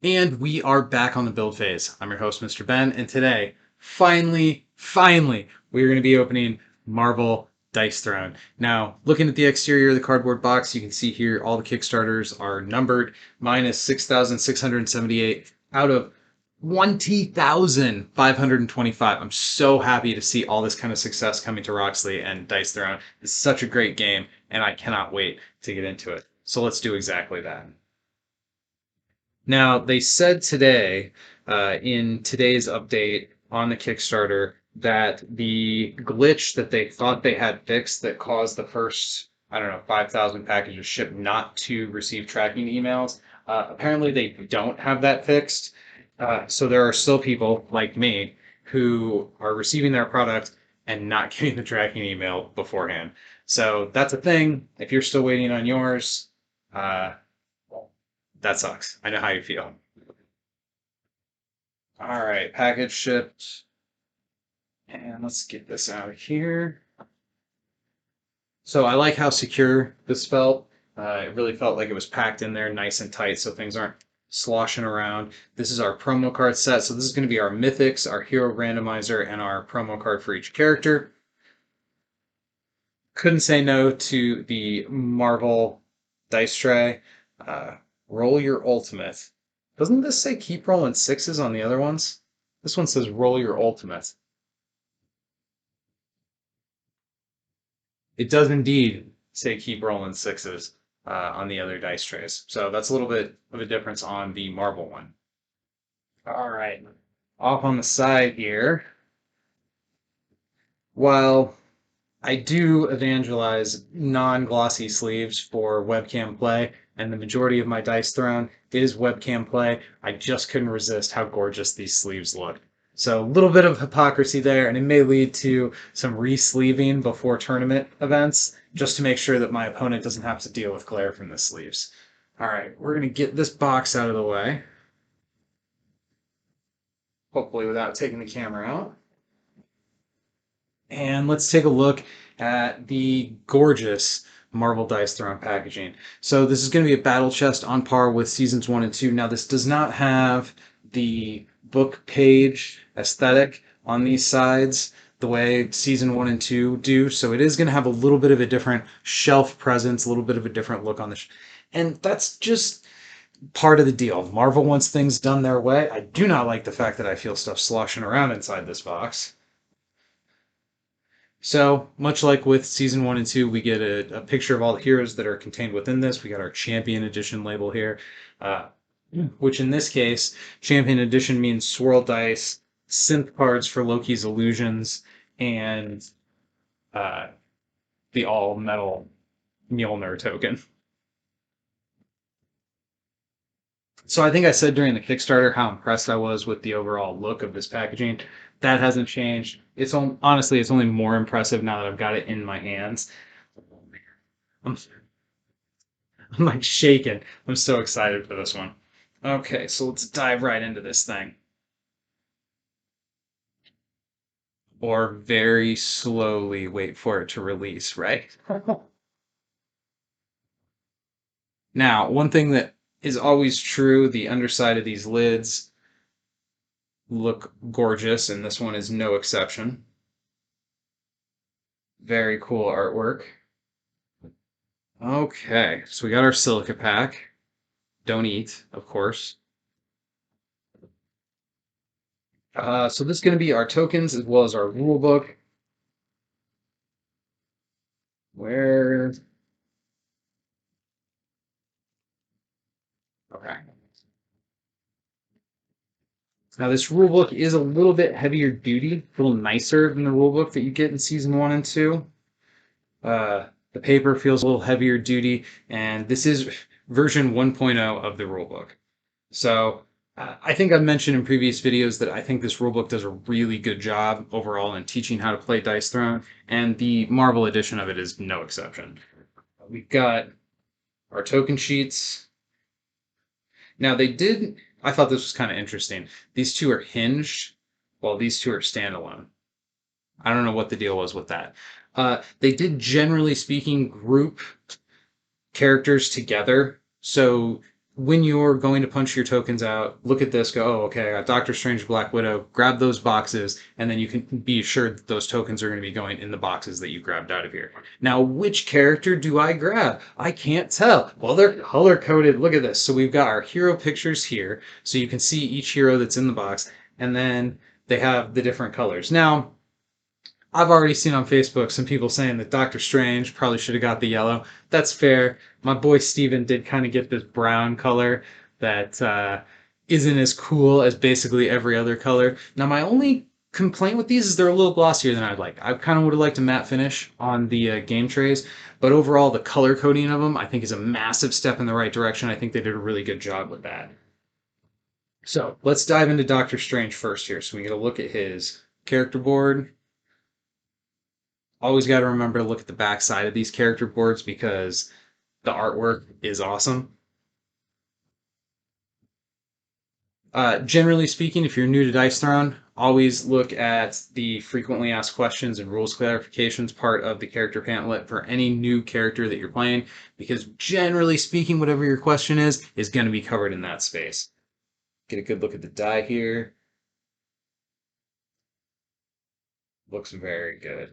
And we are back on the build phase. I'm your host, Mr. Ben, and today, finally, we're going to be opening Marvel Dice Throne. Now, looking at the exterior of the cardboard box, you can see here all the Kickstarters are numbered. Mine is 6,678 out of 20,525. I'm so happy to see all this kind of success coming to Roxley and Dice Throne. It's such a great game, and I cannot wait to get into it. So let's do exactly that. Now, they said today, in today's update on the Kickstarter, that the glitch that they thought they had fixed that caused the first, I don't know, 5,000 packages shipped not to receive tracking emails, apparently they don't have that fixed. So there are still people like me who are receiving their product and not getting the tracking email beforehand. So that's a thing. If you're still waiting on yours, uh, that sucks. I know how you feel. All right, package shipped. And let's get this out of here. So I like how secure this felt. It really felt like it was packed in there nice and tight so things aren't sloshing around. This is our promo card set. So this is going to be our mythics, our hero randomizer, and our promo card for each character. Couldn't say no to the Marvel dice tray. Uh, Roll your ultimate. Doesn't this say keep rolling sixes on the other ones? This one says roll your ultimate. It does indeed say keep rolling sixes on the other dice trays. So that's a little bit of a difference on the Marvel one. All right. Off on the side here. While I do evangelize non-glossy sleeves for webcam play, and the majority of my dice thrown is webcam play. I just couldn't resist how gorgeous these sleeves look. So a little bit of hypocrisy there, and it may lead to some re-sleeving before tournament events, just to make sure that my opponent doesn't have to deal with glare from the sleeves. All right, we're going to get this box out of the way, hopefully without taking the camera out. And let's take a look at the gorgeous Marvel Dice Throne packaging. So this is going to be a battle chest on par with seasons 1 and 2. Now this does not have the book page aesthetic on these sides the way season 1 and 2 do. So it is going to have a little bit of a different shelf presence, a little bit of a different look on this. And that's just part of the deal. Marvel wants things done their way. I do not like the fact that I feel stuff sloshing around inside this box. So, much like with season 1 and 2, we get a picture of all the heroes that are contained within this. We got our Champion Edition label here, uh, which in this case, Champion Edition means swirl dice, synth cards for Loki's illusions, and uh, the all metal Mjolnir token. So I think I said during the Kickstarter how impressed I was with the overall look of this packaging. That hasn't changed. Honestly, it's only more impressive now that I've got it in my hands. I'm, I'm like shaking. I'm so excited for this one. Okay, so let's dive right into this thing. Or very slowly wait for it to release, right? Now, one thing that is always true, the underside of these lids look gorgeous, and this one is no exception. Very cool artwork. Okay, so we got our silica pack. Don't eat, of course. So this is going to be our tokens as well as our rule book. Where? Okay. Now this rule book is a little bit heavier duty, a little nicer than the rule book that you get in season 1 and 2. The paper feels a little heavier duty, and this is version 1.0 of the rulebook. So I think I've mentioned in previous videos that I think this rulebook does a really good job overall in teaching how to play Dice Throne, and the Marvel edition of it is no exception. We've got our token sheets. Now I thought this was kind of interesting. These two are hinged, while these two are standalone. I don't know what the deal was with that. They did, generally speaking, group characters together. So when you're going to punch your tokens out, look at this, go, oh, okay, I got Doctor Strange, Black Widow, grab those boxes, and then you can be assured that those tokens are going to be going in the boxes that you grabbed out of here. Now, which character do I grab? I can't tell. Well, they're color coded. Look at this. So we've got our hero pictures here, so you can see each hero that's in the box, and then they have the different colors. Now, I've already seen on Facebook some people saying that Doctor Strange probably should have got the yellow. That's fair. My boy Steven did kind of get this brown color that isn't as cool as basically every other color. Now, my only complaint with these is they're a little glossier than I'd like. I kind of would have liked a matte finish on the game trays, but overall, the color coding of them I think is a massive step in the right direction. I think they did a really good job with that. So let's dive into Doctor Strange first here. So we get a look at his character board. Always got to remember to look at the back side of these character boards because the artwork is awesome. Generally speaking, if you're new to Dice Throne, always look at the frequently asked questions and rules clarifications part of the character pamphlet for any new character that you're playing, because generally speaking, whatever your question is going to be covered in that space. Get a good look at the die here. Looks very good.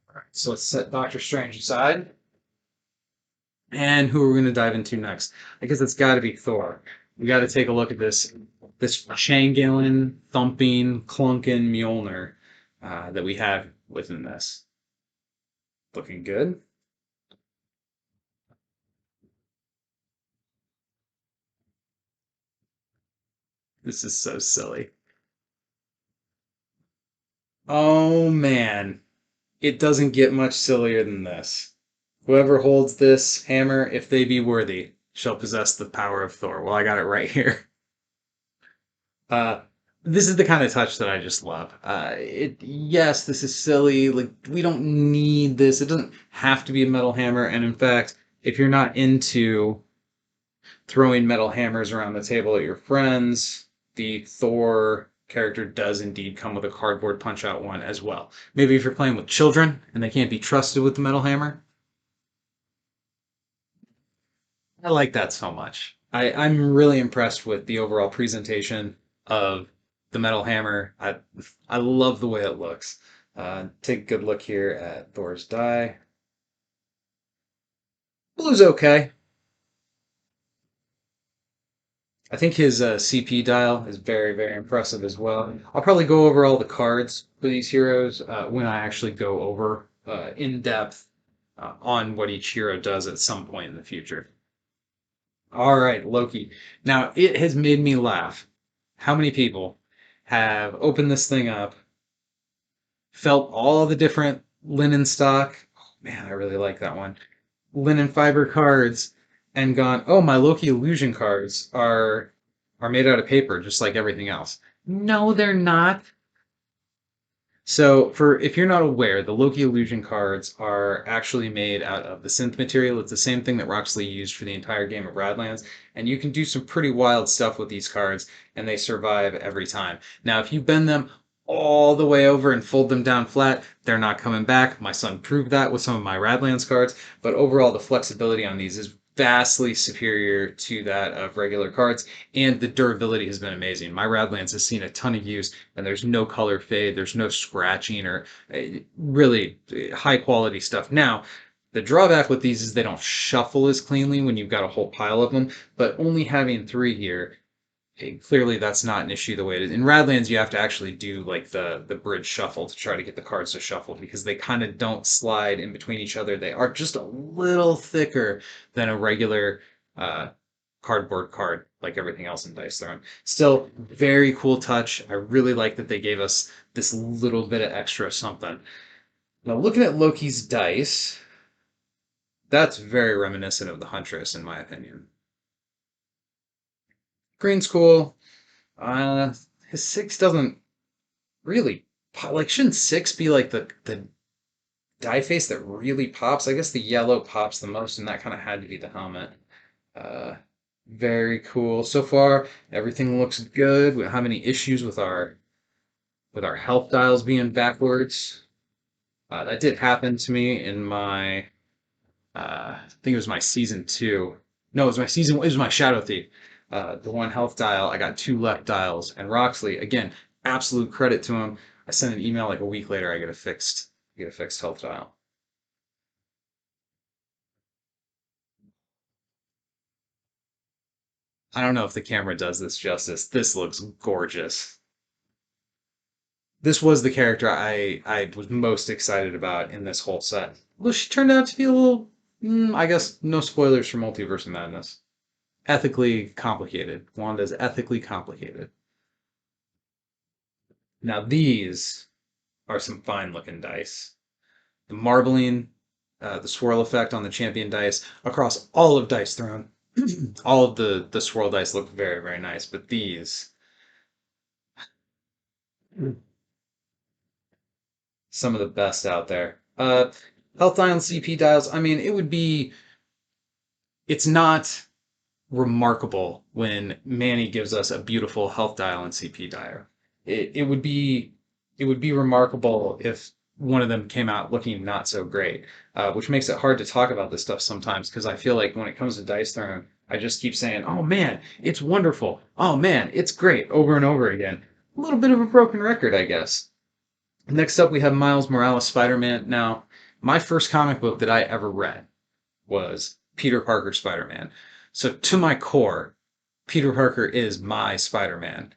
All right, so let's set Doctor Strange aside. And who are we going to dive into next? I guess it's got to be Thor. We got to take a look at this Changeling, thumping, clunking Mjolnir that we have within this. Looking good. This is so silly. Oh man, it doesn't get much sillier than this. Whoever holds this hammer, if they be worthy, shall possess the power of Thor. Well, I got it right here. Uh, this is the kind of touch that I just love. Yes, this is silly. Like we don't need this. It doesn't have to be a metal hammer. And in fact, if you're not into throwing metal hammers around the table at your friends, the Thor character does indeed come with a cardboard punch out one as well. Maybe if you're playing with children and they can't be trusted with the metal hammer, I like that so much. I'm really impressed with the overall presentation of the metal hammer. I love the way it looks. Take a good look here at Thor's die. Blue's okay. I think his CP dial is very, very impressive as well. I'll probably go over all the cards for these heroes when I actually go over in depth on what each hero does at some point in the future. All right, Loki. Now, it has made me laugh. How many people have opened this thing up, felt all the different linen stock? Oh, man, I really like that one. Linen fiber cards, and gone, oh, my Loki illusion cards are made out of paper, just like everything else. No, they're not. So, for if you're not aware, the Loki illusion cards are actually made out of the synth material. It's the same thing that Roxley used for the entire game of Radlands, and you can do some pretty wild stuff with these cards, and they survive every time. Now, if you bend them all the way over and fold them down flat, they're not coming back. My son proved that with some of my Radlands cards, but overall, the flexibility on these is vastly superior to that of regular cards, and the durability has been amazing. My Radlands has seen a ton of use, and there's no color fade, there's no scratching, or really high quality stuff. Now, the drawback with these is they don't shuffle as cleanly when you've got a whole pile of them, but only having three here, clearly that's not an issue the way it is. In Radlands, you have to actually do like the bridge shuffle to try to get the cards to shuffle because they kind of don't slide in between each other. They are just a little thicker than a regular cardboard card, like everything else in Dice Throne. Still, very cool touch. I really like that they gave us this little bit of extra something. Now, looking at Loki's dice, that's very reminiscent of the Huntress, in my opinion. Green's cool. Uh, his six doesn't really pop. Like, shouldn't six be like the die face that really pops? I guess the yellow pops the most, and that kind of had to be the helmet. Uh, Very cool. So far, everything looks good. We don't have any issues with our health dials being backwards. That did happen to me in my I think it was my season 2. No, it was my season. It was my Shadow Thief. The one health dial. I got 2 left dials, and Roxley again. Absolute credit to him. I sent an email like a week later. I get a fixed health dial. I don't know if the camera does this justice. This looks gorgeous. This was the character I was most excited about in this whole set. Well, she turned out to be a little, I guess, no spoilers for Multiverse of Madness. Ethically complicated. Wanda's ethically complicated. Now these are some fine looking dice. The marbling, the swirl effect on the champion dice across all of Dice Throne. All of the swirl dice look very, very nice, but these, some of the best out there. Health dial and CP dials, I mean, it's not remarkable when Manny gives us a beautiful health dial and CP dial. It would be remarkable if one of them came out looking not so great, which makes it hard to talk about this stuff sometimes because I feel like when it comes to Dice Throne, I just keep saying, "Oh man, it's wonderful. Oh man, it's great," over and over again. A little bit of a broken record, I guess. Next up, we have Miles Morales Spider-Man. Now, my first comic book that I ever read was Peter Parker Spider-Man. So to my core, Peter Parker is my Spider-Man.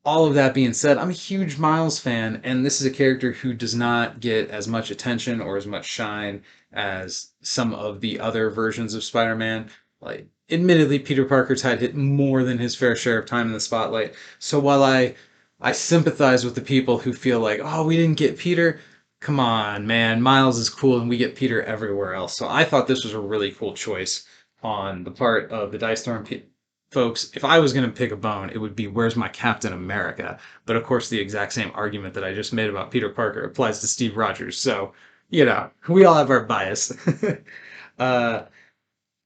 All of that being said, I'm a huge Miles fan, and this is a character who does not get as much attention or as much shine as some of the other versions of Spider-Man. Like, admittedly, Peter Parker's had hit more than his fair share of time in the spotlight. So while I sympathize with the people who feel like, oh, we didn't get Peter. Come on, man. Miles is cool, and we get Peter everywhere else. So I thought this was a really cool choice on the part of the Dice Storm folks. If I was going to pick a bone, it would be where's my Captain America? But of course, the exact same argument that I just made about Peter Parker applies to Steve Rogers. So, we all have our bias. uh,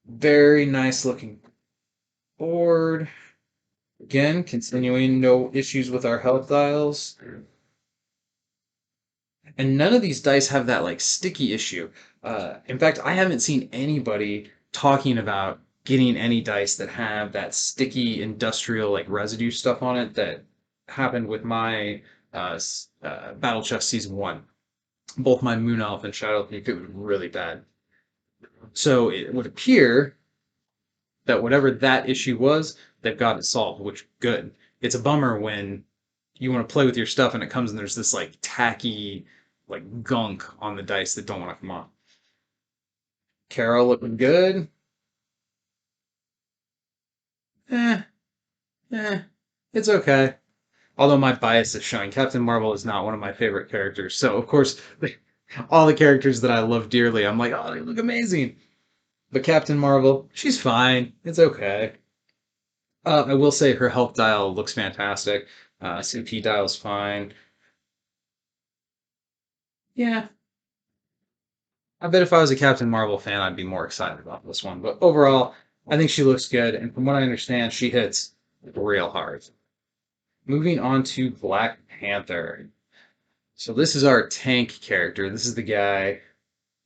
very nice looking board. Again, continuing no issues with our health dials. And none of these dice have that like sticky issue. In fact, I haven't seen anybody talking about getting any dice that have that sticky industrial like residue stuff on it that happened with my Battle Chest Season 1. Both my Moon Elf and Shadow Thief, it was really bad. So it would appear that whatever that issue was, they've got it solved, which good. It's a bummer when you want to play with your stuff and it comes and there's this like tacky like gunk on the dice that don't want to come off. Carol looking good. Eh, eh, it's okay. Although my bias is showing, Captain Marvel is not one of my favorite characters. So of course, all the characters that I love dearly, I'm like, oh, they look amazing. But Captain Marvel, she's fine. It's okay. I will say her health dial looks fantastic. CP dial's fine. Yeah, I bet if I was a Captain Marvel fan, I'd be more excited about this one. But overall, I think she looks good, and from what I understand, she hits real hard. Moving on to Black Panther. So this is our tank character. This is the guy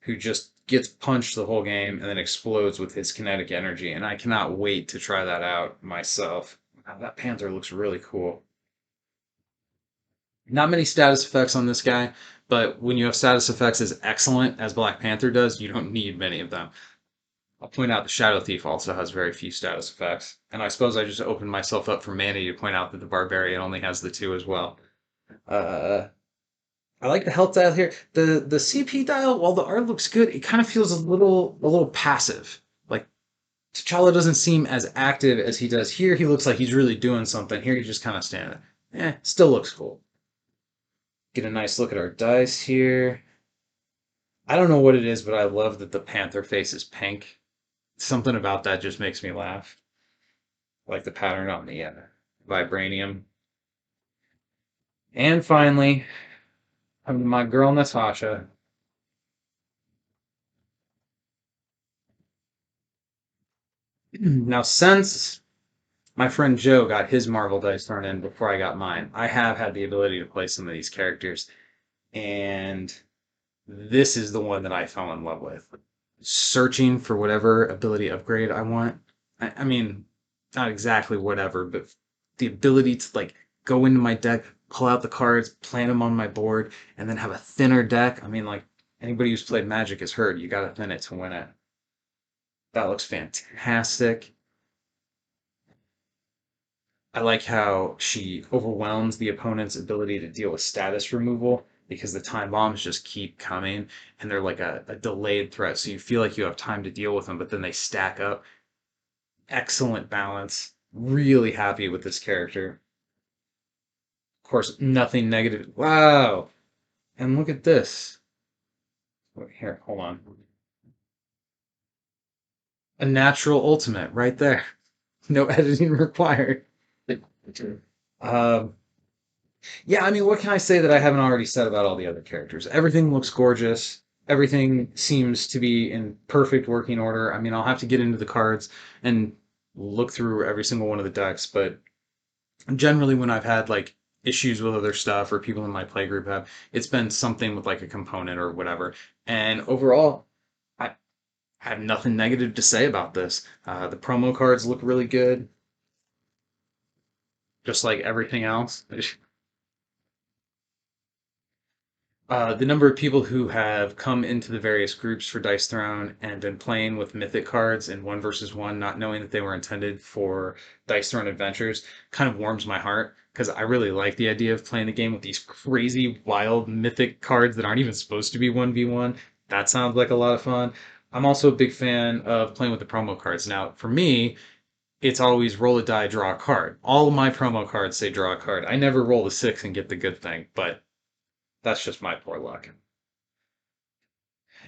who just gets punched the whole game and then explodes with his kinetic energy, and I cannot wait to try that out myself. Wow, that Panther looks really cool. Not many status effects on this guy, but when you have status effects as excellent as Black Panther does, you don't need many of them. I'll point out the Shadow Thief also has very few status effects. And I suppose I just opened myself up for Manny to point out that the Barbarian only has the 2 as well. Uh, I like the health dial here. The CP dial, while the art looks good, it kind of feels a little passive. Like T'Challa doesn't seem as active as he does here. He looks like he's really doing something. Here he's just kind of standing. Still looks cool. Get a nice look at our dice here. I don't know what it is, but I love that the Panther face is pink. Something about that just makes me laugh. I like the pattern on the vibranium. And finally, my girl Natasha. Now, since my friend Joe got his Marvel dice thrown in before I got mine, I have had the ability to play some of these characters, and this is the one that I fell in love with. searching for whatever ability upgrade I want. I mean, not exactly whatever, but the ability to like go into my deck, pull out the cards, plant them on my board, and then have a thinner deck. I mean, like anybody who's played Magic has heard you got to thin it to win it. That looks fantastic. I like how she overwhelms the opponent's ability to deal with status removal because the time bombs just keep coming and they're like a delayed threat. So you feel like you have time to deal with them, but then they stack up. Excellent balance. Really happy with this character. Of course, nothing negative. Wow. And look at this. Wait, here, hold on. A natural ultimate right there. No editing required. Um, Yeah, I mean, what can I say that I haven't already said about all the other characters? Everything looks gorgeous. Everything seems to be in perfect working order. I mean, I'll have to get into the cards and look through every single one of the decks, but generally when I've had like issues with other stuff or people in my playgroup have, it's been something with like a component or whatever. And overall, I have nothing negative to say about this. The promo cards look really good, just like everything else. The number of people who have come into the various groups for Dice Throne and been playing with mythic cards in one versus one, not knowing that they were intended for Dice Throne adventures, kind of warms my heart because I really like the idea of playing the game with these crazy, wild mythic cards that aren't even supposed to be 1v1. That sounds like a lot of fun. I'm also a big fan of playing with the promo cards. Now, for me, it's always roll a die, draw a card. All of my promo cards say draw a card. I never roll the six and get the good thing, but that's just my poor luck.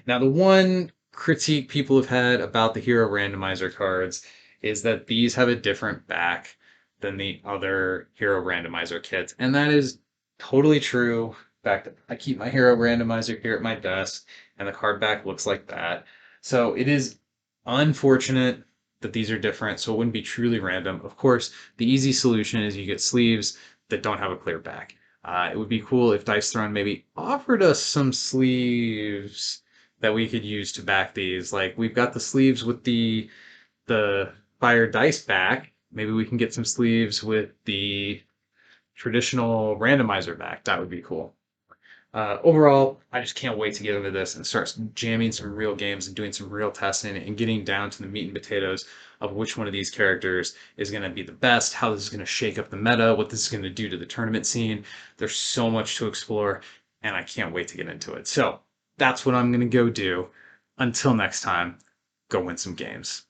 Now, the one critique people have had about the hero randomizer cards is that these have a different back than the other hero randomizer kits. And that is totally true. In fact, I keep my hero randomizer here at my desk, and the card back looks like that. So it is unfortunate that these are different, so it wouldn't be truly random. Of course, the easy solution is you get sleeves that don't have a clear back. It would be cool if Dice Throne maybe offered us some sleeves that we could use to back these. Like we've got the sleeves with the fire dice back. Maybe we can get some sleeves with the traditional randomizer back. That would be cool. Overall, I just can't wait to get into this and start jamming some real games and doing some real testing and getting down to the meat and potatoes of which one of these characters is going to be the best, how this is going to shake up the meta, what this is going to do to the tournament scene. There's so much to explore, and I can't wait to get into it. So that's what I'm going to go do. Until next time, go win some games.